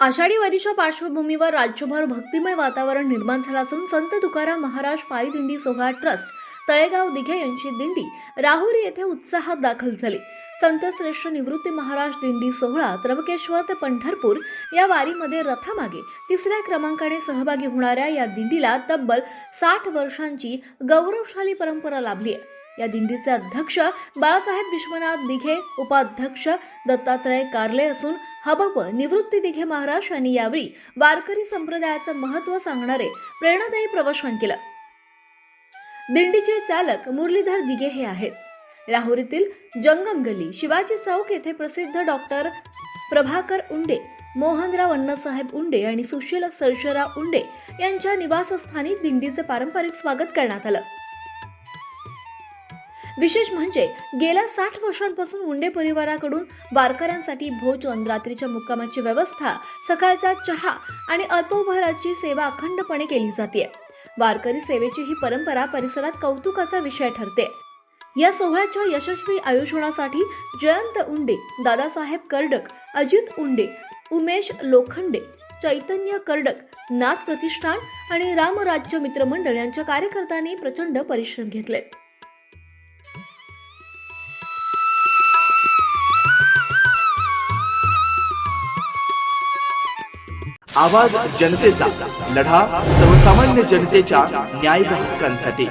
आषाढी वारीच्या पार्श्वभूमीवर राज्यभर भक्तिमय वातावरण निर्माण झालं असून संत तुकाराम महाराज पायी दिंडी सोहळा ट्रस्ट तळेगाव दिघे यांची दिंडी राहुरी येथे उत्साहात दाखल झाली। संत श्रेष्ठ निवृत्ती महाराज दिंडी सोहळा त्र्यंबकेश्वर ते पंढरपूर या वारीमध्ये रथामागे तिसऱ्या क्रमांकाने सहभागी होणाऱ्या या दिंडीला तब्बल 60 वर्षांची गौरवशाली परंपरा लाभली आहे। या दिंडीचे अध्यक्ष बाळासाहेब विश्वनाथ दिघे, उपाध्यक्ष दत्तात्रय कारले असून हबप निवृत्ती दिघे महाराज यांनी यावेळी वारकरी संप्रदायाचं महत्त्व सांगणारे प्रेरणादायी प्रवचन केलं। दिंडीचे चालक मुरलीधर दिघे हे आहेत। राहुरीतील जंगम गल्ली, शिवाजी चौक येथे प्रसिद्ध डॉक्टर प्रभाकर उंडे, मोहनराव अण्णासाहेब उंडे आणि सुशील सरशराव उंडे यांच्या निवासस्थानी दिंडीचे पारंपरिक स्वागत करण्यात आलं। विशेष म्हणजे गेल्या 60 वर्षांपासून उंडे परिवाराकडून वारकऱ्यांसाठी भोजन, रात्रीच्या मुक्कामाची व्यवस्था, सकाळचा चहा आणि अल्पोपहाराची सेवा अखंडपणे केली जाते। वारकरी सेवेची ही परंपरा परिसरात कौतुकाचा विषय ठरते। या सोहळ्याच्या यशस्वी आयोजनासाठी जयंत उंडे, दादासाहेब कर्डक, अजित उंडे, उमेश लोखंडे, चैतन्य कर्डक, नाथ प्रतिष्ठान आणि रामराज्य मित्रमंडळ यांच्या कार्यकर्त्यांनी प्रचंड परिश्रम घेतले। आवाज जनतेचा, लढा सर्वसामान्य जनतेच्या न्याय हक्कांसाठी।